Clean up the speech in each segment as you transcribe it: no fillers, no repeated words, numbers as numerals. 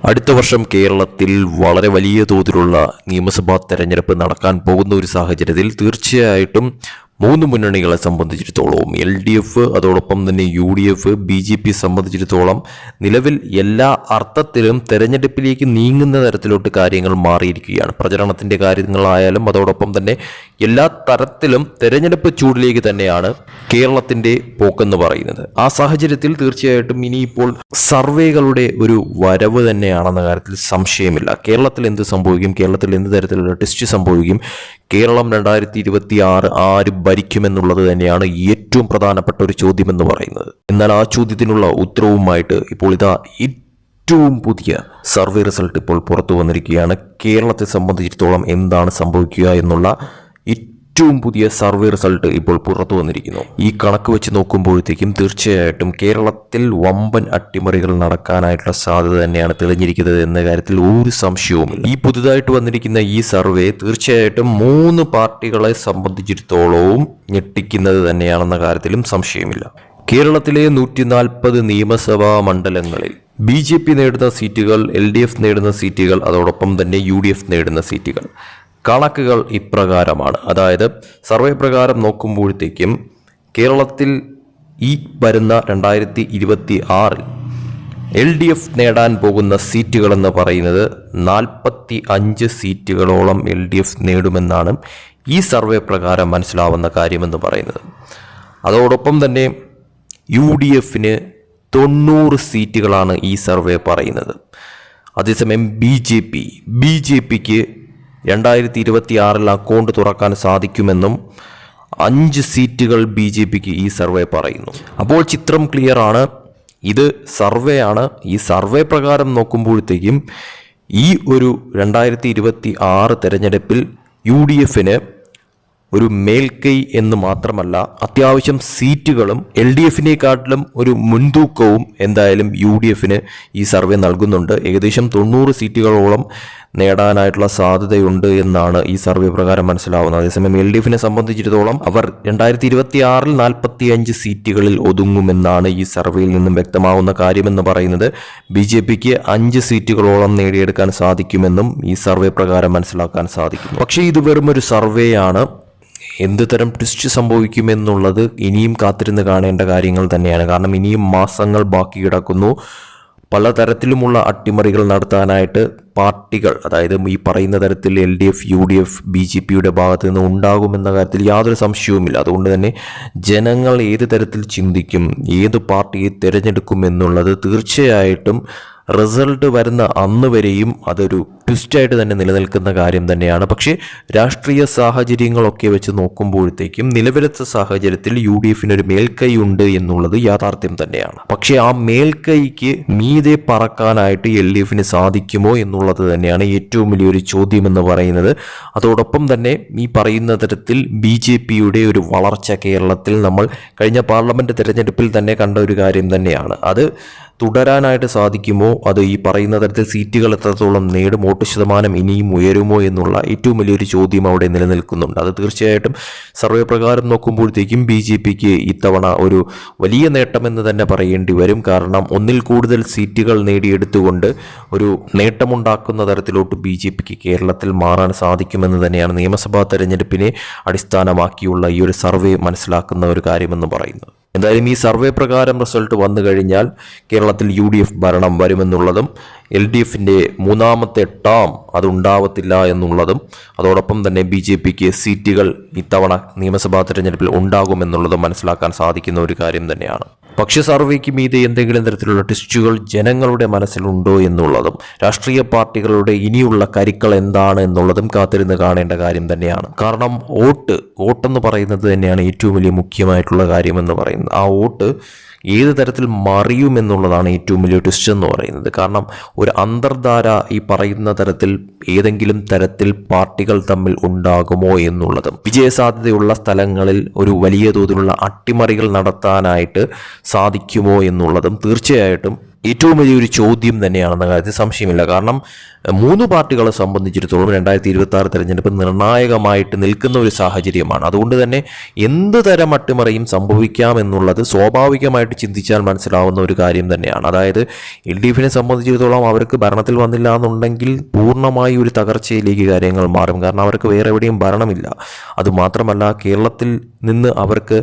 അടുത്ത വർഷം കേരളത്തിൽ വളരെ വലിയ തോതിലുള്ള നിയമസഭാ തെരഞ്ഞെടുപ്പ് നടക്കാൻ പോകുന്ന ഒരു സാഹചര്യത്തിൽ തീർച്ചയായിട്ടും മൂന്ന് മുന്നണികളെ സംബന്ധിച്ചിടത്തോളം LDF അതോടൊപ്പം തന്നെ UDF BJP സംബന്ധിച്ചിടത്തോളം നിലവിൽ എല്ലാ അർത്ഥത്തിലും തെരഞ്ഞെടുപ്പിലേക്ക് നീങ്ങുന്ന തരത്തിലോട്ട് കാര്യങ്ങൾ മാറിയിരിക്കുകയാണ്. പ്രചരണത്തിൻ്റെ കാര്യങ്ങളായാലും അതോടൊപ്പം തന്നെ എല്ലാ തരത്തിലും തെരഞ്ഞെടുപ്പ് ചൂടിലേക്ക് തന്നെയാണ് കേരളത്തിൻ്റെ പോക്കെന്ന് പറയുന്നത്. ആ സാഹചര്യത്തിൽ തീർച്ചയായിട്ടും ഇനിയിപ്പോൾ സർവേകളുടെ ഒരു വരവ് തന്നെയാണെന്ന കാര്യത്തിൽ സംശയമില്ല. കേരളത്തിൽ എന്ത് സംഭവിക്കും, കേരളത്തിൽ എന്ത് തരത്തിലുള്ള ടെസ്റ്റ് സംഭവിക്കും, കേരളം 2026 ആര് ഭരിക്കുമെന്നുള്ളത് തന്നെയാണ് ഏറ്റവും പ്രധാനപ്പെട്ട ഒരു ചോദ്യമെന്ന് പറയുന്നത്. എന്നാൽ ആ ചോദ്യത്തിനുള്ള ഉത്തരവുമായിട്ട് ഇപ്പോൾ ഇതാ ഏറ്റവും പുതിയ സർവേ റിസൾട്ട് ഇപ്പോൾ പുറത്തു വന്നിരിക്കുകയാണ്. കേരളത്തെ സംബന്ധിച്ചിടത്തോളം എന്താണ് സംഭവിക്കുക എന്നുള്ള ഏറ്റവും പുതിയ സർവേ റിസൾട്ട് ഇപ്പോൾ പുറത്തു വന്നിരിക്കുന്നു. ഈ കണക്ക് വെച്ച് നോക്കുമ്പോഴത്തേക്കും തീർച്ചയായിട്ടും കേരളത്തിൽ വമ്പൻ അട്ടിമറികൾ നടക്കാനായിട്ടുള്ള സാധ്യത തന്നെയാണ് തെളിഞ്ഞിരിക്കുന്നത് എന്ന കാര്യത്തിൽ ഒരു സംശയവുമില്ല. ഈ പുതുതായിട്ട് വന്നിരിക്കുന്ന ഈ സർവേ തീർച്ചയായിട്ടും 3 പാർട്ടികളെ സംബന്ധിച്ചിടത്തോളവും ഞെട്ടിക്കുന്നത് തന്നെയാണെന്ന കാര്യത്തിലും സംശയമില്ല. കേരളത്തിലെ 140 നിയമസഭാ മണ്ഡലങ്ങളിൽ BJP നേടുന്ന സീറ്റുകൾ, LDF നേടുന്ന സീറ്റുകൾ, അതോടൊപ്പം തന്നെ UDF നേടുന്ന സീറ്റുകൾ കണക്കുകൾ ഇപ്രകാരമാണ്. അതായത് സർവേ പ്രകാരം നോക്കുമ്പോഴത്തേക്കും കേരളത്തിൽ ഈ വരുന്ന 2026 LDF നേടാൻ പോകുന്ന സീറ്റുകളെന്ന് പറയുന്നത് 45 സീറ്റുകളോളം LDF നേടുമെന്നാണ് ഈ സർവേ പ്രകാരം മനസ്സിലാവുന്ന കാര്യമെന്ന് പറയുന്നത്. അതോടൊപ്പം തന്നെ UDFന് 90 സീറ്റുകളാണ് ഈ സർവേ പറയുന്നത്. അതേസമയം BJPക്ക് 2026 അക്കൗണ്ട് തുറക്കാൻ സാധിക്കുമെന്നും 5 സീറ്റുകൾ BJPക്ക് ഈ സർവേ പറയുന്നു. അപ്പോൾ ചിത്രം ക്ലിയർ ആണ്. ഇത് സർവേ ആണ്. ഈ സർവേ പ്രകാരം നോക്കുമ്പോഴത്തേക്കും ഈ ഒരു 2026 തെരഞ്ഞെടുപ്പിൽ UDFന് ഒരു മേൽക്കൈ എന്ന് മാത്രമല്ല അത്യാവശ്യം സീറ്റുകളും LDFനെക്കാട്ടിലും ഒരു മുൻതൂക്കവും എന്തായാലും UDFന് ഈ സർവേ നൽകുന്നുണ്ട്. ഏകദേശം 90 സീറ്റുകളോളം നേടാനായിട്ടുള്ള സാധ്യതയുണ്ട് എന്നാണ് ഈ സർവേ പ്രകാരം മനസ്സിലാവുന്നത്. അതേസമയം LDFനെ സംബന്ധിച്ചിടത്തോളം അവർ 2026 45 സീറ്റുകളിൽ ഒതുങ്ങുമെന്നാണ് ഈ സർവേയിൽ നിന്നും വ്യക്തമാവുന്ന കാര്യമെന്ന് പറയുന്നത്. BJPക്ക് 5 സീറ്റുകളോളം നേടിയെടുക്കാൻ സാധിക്കുമെന്നും ഈ സർവേ പ്രകാരം മനസ്സിലാക്കാൻ സാധിക്കുന്നു. പക്ഷേ ഇത് വെറും ഒരു സർവേയാണ്. എന്ത് തരം ട്വിസ്റ്റ് സംഭവിക്കുമെന്നുള്ളത് ഇനിയും കാത്തിരുന്ന് കാണേണ്ട കാര്യങ്ങൾ തന്നെയാണ്. കാരണം ഇനിയും മാസങ്ങൾ ബാക്കി കിടക്കുന്നു. പലതരത്തിലുമുള്ള അട്ടിമറികൾ നടത്താനായിട്ട് പാർട്ടികൾ, അതായത് ഈ പറയുന്ന തരത്തിൽ LDF, UDF, BJPയുടെ ഭാഗത്തു നിന്ന് ഉണ്ടാകുമെന്ന കാര്യത്തിൽ യാതൊരു സംശയവുമില്ല. അതുകൊണ്ട് തന്നെ ജനങ്ങൾ ഏത് തരത്തിൽ ചിന്തിക്കും, ഏത് പാർട്ടിയെ തിരഞ്ഞെടുക്കും എന്നുള്ളത് തീർച്ചയായിട്ടും റിസൾട്ട് വരുന്ന അന്ന് വരെയും അതൊരു ട്വിസ്റ്റായിട്ട് തന്നെ നിലനിൽക്കുന്ന കാര്യം തന്നെയാണ്. പക്ഷേ രാഷ്ട്രീയ സാഹചര്യങ്ങളൊക്കെ വെച്ച് നോക്കുമ്പോഴത്തേക്കും നിലവിലത്തെ സാഹചര്യത്തിൽ UDFനൊരു മേൽക്കൈ ഉണ്ട് എന്നുള്ളത് യാഥാർത്ഥ്യം തന്നെയാണ്. പക്ഷേ ആ മേൽക്കൈക്ക് മീതെ പറക്കാനായിട്ട് LDFന് സാധിക്കുമോ എന്നുള്ളത് തന്നെയാണ് ഏറ്റവും വലിയൊരു ചോദ്യമെന്ന് പറയുന്നത്. അതോടൊപ്പം തന്നെ ഈ പറയുന്ന തരത്തിൽ BJPയുടെ ഒരു വളർച്ച കേരളത്തിൽ നമ്മൾ കഴിഞ്ഞ പാർലമെൻറ്റ് തെരഞ്ഞെടുപ്പിൽ തന്നെ കണ്ട ഒരു കാര്യം തന്നെയാണ്. അത് തുടരാനായിട്ട് സാധിക്കുമോ, അത് ഈ പറയുന്ന തരത്തിൽ സീറ്റുകൾ എത്രത്തോളം നേടും, വോട്ട് ശതമാനം ഇനിയും ഉയരുമോ എന്നുള്ള ഏറ്റവും വലിയൊരു ചോദ്യം അവിടെ നിലനിൽക്കുന്നുണ്ട്. അത് തീർച്ചയായിട്ടും സർവേ പ്രകാരം നോക്കുമ്പോഴത്തേക്കും BJPക്ക് ഇത്തവണ ഒരു വലിയ നേട്ടമെന്ന് തന്നെ പറയേണ്ടി വരും. കാരണം ഒന്നിൽ കൂടുതൽ സീറ്റുകൾ നേടിയെടുത്തുകൊണ്ട് ഒരു നേട്ടമുണ്ടാക്കുന്ന തരത്തിലോട്ട് BJPക്ക് കേരളത്തിൽ മാറാൻ സാധിക്കുമെന്ന് തന്നെയാണ് നിയമസഭാ തെരഞ്ഞെടുപ്പിനെ അടിസ്ഥാനമാക്കിയുള്ള ഈ ഒരു സർവേ മനസ്സിലാക്കുന്ന ഒരു കാര്യമെന്ന് പറയുന്നത്. എന്തായാലും ഈ സർവേ പ്രകാരം റിസൾട്ട് വന്നു കഴിഞ്ഞാൽ കേരളത്തിൽ UDF ഭരണം വരുമെന്നുള്ളതും LDFൻ്റെ 3ാമത്തെ ടേം അതുണ്ടാവത്തില്ല എന്നുള്ളതും അതോടൊപ്പം തന്നെ BJPക്ക് സീറ്റുകൾ ഇത്തവണ നിയമസഭാ തെരഞ്ഞെടുപ്പിൽ ഉണ്ടാകുമെന്നുള്ളതും മനസ്സിലാക്കാൻ സാധിക്കുന്ന ഒരു കാര്യം തന്നെയാണ്. പക്ഷേ സർവേക്ക് മീതെ എന്തെങ്കിലും തരത്തിലുള്ള ടെസ്റ്റുകൾ ജനങ്ങളുടെ മനസ്സിലുണ്ടോ എന്നുള്ളതും രാഷ്ട്രീയ പാർട്ടികളുടെ ഇനിയുള്ള കരുക്കൾ എന്താണ് എന്നുള്ളതും കാത്തിരുന്ന് കാണേണ്ട കാര്യം തന്നെയാണ്. കാരണം വോട്ടെന്ന് പറയുന്നത് തന്നെയാണ് ഏറ്റവും വലിയ മുഖ്യമായിട്ടുള്ള കാര്യമെന്ന് പറയുന്നത്. ആ വോട്ട് ഏത് തരത്തിൽ മറിയുമെന്നുള്ളതാണ് ഏറ്റവും വലിയ ട്വിസ്റ്റ് എന്ന് പറയുന്നത്. കാരണം ഒരു അന്തർധാര ഈ പറയുന്ന തരത്തിൽ ഏതെങ്കിലും തരത്തിൽ പാർട്ടികൾ തമ്മിൽ ഉണ്ടാകുമോ എന്നുള്ളതും വിജയസാധ്യതയുള്ള സ്ഥലങ്ങളിൽ ഒരു വലിയ തോതിലുള്ള അട്ടിമറികൾ നടത്താനായിട്ട് സാധിക്കുമോ എന്നുള്ളതും തീർച്ചയായിട്ടും ഏറ്റവും വലിയൊരു ചോദ്യം തന്നെയാണെന്ന കാര്യത്തിൽ സംശയമില്ല. കാരണം 3 പാർട്ടികളെ സംബന്ധിച്ചിടത്തോളം 2026 തെരഞ്ഞെടുപ്പ് നിർണായകമായിട്ട് നിൽക്കുന്ന ഒരു സാഹചര്യമാണ്. അതുകൊണ്ട് തന്നെ എന്ത് തരം അട്ടിമറിയും സംഭവിക്കാമെന്നുള്ളത് സ്വാഭാവികമായിട്ട് ചിന്തിച്ചാൽ മനസ്സിലാവുന്ന ഒരു കാര്യം തന്നെയാണ്. അതായത് LDFിനെ സംബന്ധിച്ചിടത്തോളം അവർക്ക് ഭരണത്തിൽ വന്നില്ല എന്നുണ്ടെങ്കിൽ പൂർണ്ണമായി ഒരു തകർച്ചയിലേക്ക് കാര്യങ്ങൾ മാറും. കാരണം അവർക്ക് വേറെ എവിടെയും ഭരണമില്ല. അതുമാത്രമല്ല, കേരളത്തിൽ നിന്ന് അവർക്ക്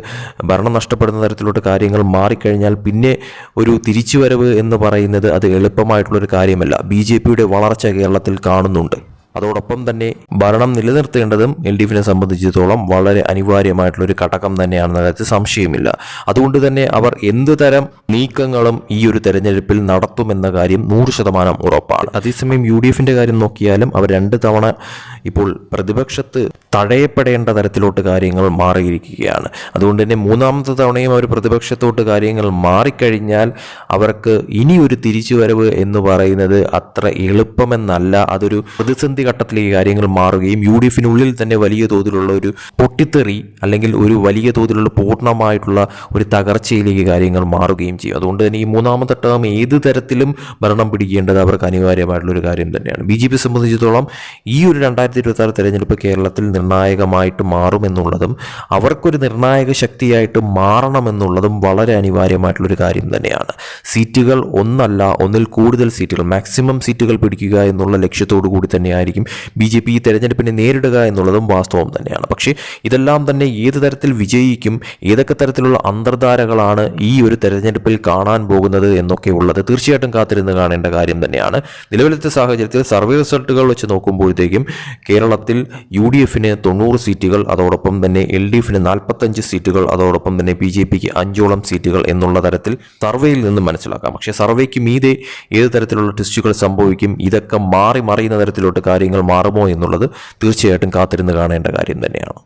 ഭരണം നഷ്ടപ്പെടുന്ന തരത്തിലോട്ട് കാര്യങ്ങൾ മാറിക്കഴിഞ്ഞാൽ പിന്നെ ഒരു തിരിച്ചുവരവ് എന്ന് പറയുന്നത് അത് എളുപ്പമായിട്ടുള്ളൊരു കാര്യമല്ല. BJPയുടെ വളർച്ച കേരളത്തിൽ കാണുന്നുണ്ട്. അതോടൊപ്പം തന്നെ ഭരണം നിലനിർത്തേണ്ടതും LDFിനെ സംബന്ധിച്ചിടത്തോളം വളരെ അനിവാര്യമായിട്ടുള്ളൊരു ഘടകം തന്നെയാണെന്ന കാര്യത്തിൽ സംശയമില്ല. അതുകൊണ്ട് തന്നെ അവർ എന്ത് തരം നീക്കങ്ങളും ഈ ഒരു തെരഞ്ഞെടുപ്പിൽ നടത്തുമെന്ന കാര്യം 100% ഉറപ്പാണ്. അതേസമയം UDFിൻ്റെ കാര്യം നോക്കിയാലും അവർ 2 തവണ ഇപ്പോൾ പ്രതിപക്ഷത്ത് തടയപ്പെടേണ്ട തരത്തിലോട്ട് കാര്യങ്ങൾ മാറിയിരിക്കുകയാണ്. അതുകൊണ്ട് തന്നെ 3ാമത്തെ തവണയും അവർ പ്രതിപക്ഷത്തോട്ട് കാര്യങ്ങൾ മാറിക്കഴിഞ്ഞാൽ അവർക്ക് ഇനിയൊരു തിരിച്ചുവരവ് എന്ന് പറയുന്നത് അത്ര എളുപ്പമെന്നല്ല. അതൊരു പ്രതിസന്ധി ഘട്ടത്തിലേക്ക് കാര്യങ്ങൾ മാറുകയും UDFിനുള്ളിൽ തന്നെ വലിയ തോതിലുള്ള ഒരു പൊട്ടിത്തെറി അല്ലെങ്കിൽ ഒരു വലിയ തോതിലുള്ള പൂർണ്ണമായിട്ടുള്ള ഒരു തകർച്ചയിലേക്ക് കാര്യങ്ങൾ മാറുകയും ചെയ്യും. അതുകൊണ്ട് തന്നെ ഈ 3ാമത്തെ ടേം ഏത് തരത്തിലും ഭരണം പിടിക്കേണ്ടത് അവർക്ക് അനിവാര്യമായിട്ടുള്ളൊരു കാര്യം തന്നെയാണ്. BJP സംബന്ധിച്ചിടത്തോളം ഈ ഒരു 2026 തെരഞ്ഞെടുപ്പ് കേരളത്തിൽ നിർണായകമായിട്ട് മാറുമെന്നുള്ളതും അവർക്കൊരു നിർണായക ശക്തിയായിട്ട് മാറണമെന്നുള്ളതും വളരെ അനിവാര്യമായിട്ടുള്ളൊരു കാര്യം തന്നെയാണ്. സീറ്റുകൾ ഒന്നല്ല, ഒന്നിൽ കൂടുതൽ സീറ്റുകൾ, മാക്സിമം സീറ്റുകൾ പിടിക്കുക എന്നുള്ള ലക്ഷ്യത്തോടു കൂടി തന്നെയായിരിക്കും BJP ഈ തെരഞ്ഞെടുപ്പിനെ നേരിടുക എന്നുള്ളതും വാസ്തവം തന്നെയാണ്. പക്ഷേ ഇതെല്ലാം തന്നെ ഏത് തരത്തിൽ വിജയിക്കും, ഏതൊക്കെ തരത്തിലുള്ള അന്തർധാരകളാണ് ഈ ഒരു തെരഞ്ഞെടുപ്പിൽ കാണാൻ പോകുന്നത് എന്നൊക്കെ ഉള്ളത് തീർച്ചയായിട്ടും കാത്തിരുന്ന് കാണേണ്ട കാര്യം തന്നെയാണ്. നിലവിലത്തെ സാഹചര്യത്തിൽ സർവേ റിസൾട്ടുകൾ വെച്ച് നോക്കുമ്പോഴത്തേക്കും കേരളത്തിൽ UDFിന് 90 സീറ്റുകൾ, അതോടൊപ്പം തന്നെ LDFിന് 45 സീറ്റുകൾ, അതോടൊപ്പം തന്നെ BJPക്ക് 5ഓളം സീറ്റുകൾ എന്നുള്ള തരത്തിൽ സർവേയിൽ നിന്ന് മനസ്സിലാക്കാം. പക്ഷേ സർവേക്ക് മീതെ ഏത് തരത്തിലുള്ള ട്വിസ്റ്റുകൾ സംഭവിക്കും, ഇതൊക്കെ മാറി മറിയുന്ന തരത്തിലോട്ട് കാര്യങ്ങൾ മാറുമോ എന്നുള്ളത് തീർച്ചയായിട്ടും കാത്തിരുന്ന് കാണേണ്ട കാര്യം തന്നെയാണ്.